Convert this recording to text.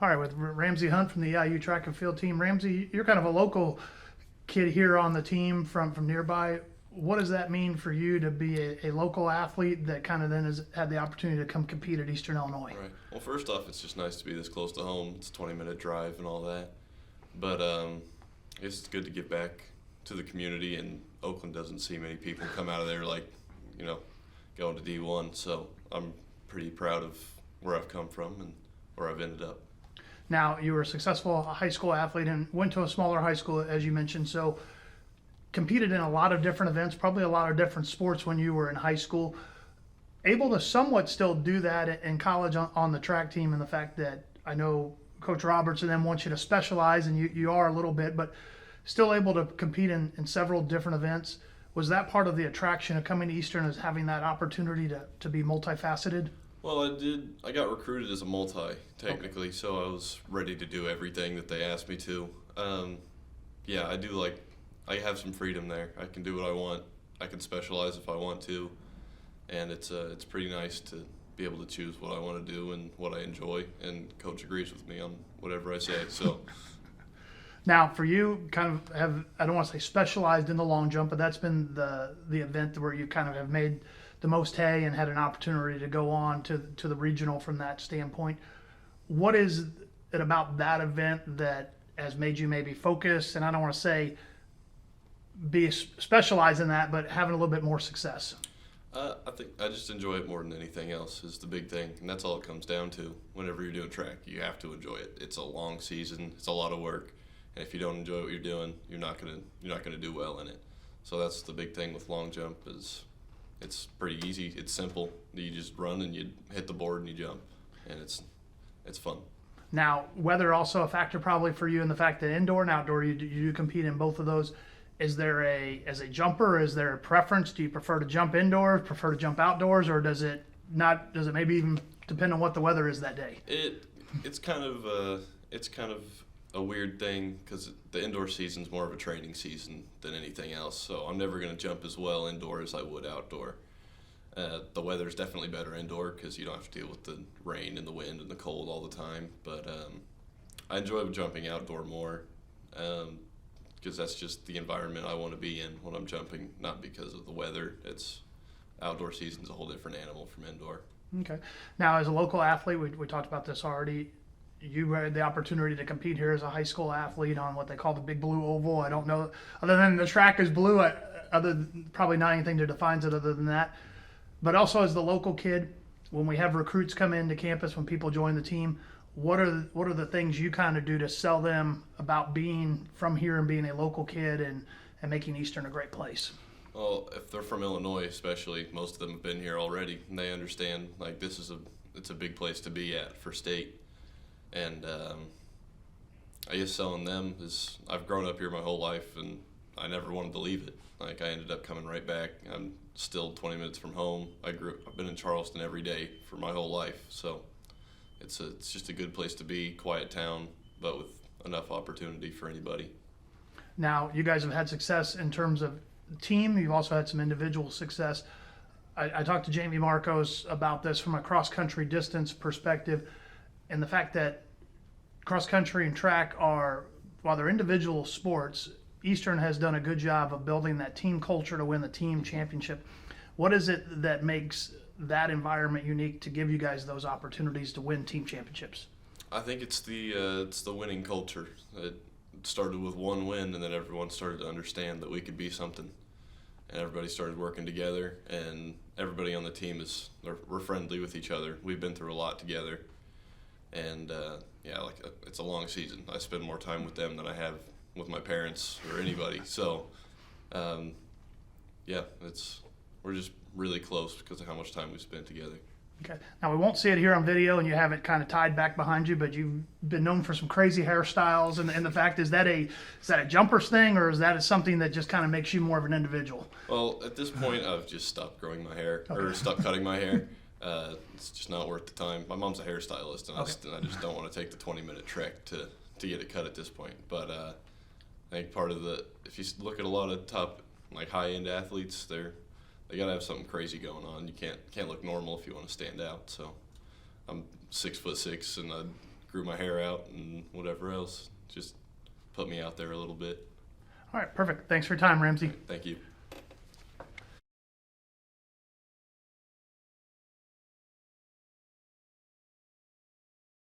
All right, with Ramsey Hunt from the EIU Track and Field team. Ramsey, you're kind of a local kid here on the team from nearby. What does that mean for you to be a local athlete that kind of then has had the opportunity to come compete at Eastern Illinois? Right. Well, first off, it's just nice to be this close to home. It's a 20-minute drive and all that. But I guess it's good to get back to the community, and Oakland doesn't see many people come out of there like, going to D1. So I'm pretty proud of where I've come from and where I've ended up. Now, you were a successful high school athlete and went to a smaller high school, as you mentioned. So competed in a lot of different events, probably a lot of different sports when you were in high school. Able to somewhat still do that in college on the track team, and the fact that I know Coach Roberts and them wants you to specialize, and you are a little bit, but still able to compete in several different events. Was that part of the attraction of coming to Eastern, is having that opportunity to be multifaceted? Well, I did. I got recruited as a multi, technically, so I was ready to do everything that they asked me to. Yeah, I do like. I have some freedom there. I can do what I want. I can specialize if I want to, and it's pretty nice to be able to choose what I want to do and what I enjoy. And Coach agrees with me on whatever I say. So. Now, for you, kind of I don't want to say specialized in the long jump, but that's been the event where you kind of have made the most hay and had an opportunity to go on to the regional from that standpoint. What is it about that event that has made you maybe focus, and I don't want to say be specialized in that, but having a little bit more success? I think I just enjoy it more than anything else is the big thing, and that's all it comes down to. Whenever you're doing track, you have to enjoy it. It's a long season. It's a lot of work. And if you don't enjoy what you're doing, you're not gonna do well in it. So that's the big thing with long jump is it's pretty easy. It's simple. You just run and you hit the board and you jump, and it's fun. Now, weather also a factor probably for you in the fact that indoor and outdoor you do compete in both of those. Is there as a jumper, is there a preference? Do you prefer to jump indoors, prefer to jump outdoors, or does it maybe even depend on what the weather is that day? It's kind of a weird thing because the indoor season's more of a training season than anything else. So I'm never going to jump as well indoor as I would outdoor. The weather's definitely better indoor because you don't have to deal with the rain and the wind and the cold all the time. But I enjoy jumping outdoor more because that's just the environment I want to be in when I'm jumping, not because of the weather. Outdoor season's a whole different animal from indoor. Okay. Now, as a local athlete, we talked about this already. You had the opportunity to compete here as a high school athlete on what they call the Big Blue Oval. I don't know, other than the track is blue, probably not anything that defines it other than that. But also as the local kid, when we have recruits come into campus, when people join the team, what are the things you kind of do to sell them about being from here and being a local kid and making Eastern a great place? Well, if they're from Illinois especially, most of them have been here already, and they understand like it's a big place to be at for state. And I guess selling them is I've grown up here my whole life, and I never wanted to leave it. Like I ended up coming right back. I'm still 20 minutes from home. I've been in Charleston every day for my whole life, so it's just a good place to be. Quiet town, but with enough opportunity for anybody. Now, you guys have had success in terms of team. You've also had some individual success. I talked to Jamie Marcos about this from a cross-country distance perspective. And the fact that cross country and track while they're individual sports, Eastern has done a good job of building that team culture to win the team championship. What is it that makes that environment unique to give you guys those opportunities to win team championships? I think it's the winning culture. It started with one win, and then everyone started to understand that we could be something, and everybody started working together. And everybody on the team we're friendly with each other. We've been through a lot together. And it's a long season. I spend more time with them than I have with my parents or anybody. So, we're just really close because of how much time we spent together. Okay. Now, we won't see it here on video, and you have it kind of tied back behind you, but you've been known for some crazy hairstyles. And the fact, is that a jumpers thing, or is that something that just kind of makes you more of an individual? Well, at this point, I've just stopped growing my hair or stopped cutting my hair. It's just not worth the time. My mom's a hairstylist, and I just don't want to take the 20-minute trek to get it cut at this point. But I think part of if you look at a lot of top, like high-end athletes, they gotta have something crazy going on. You can't look normal if you want to stand out. So I'm 6'6", and I grew my hair out and whatever else. Just put me out there a little bit. All right, perfect. Thanks for your time, Ramsey. Thank you.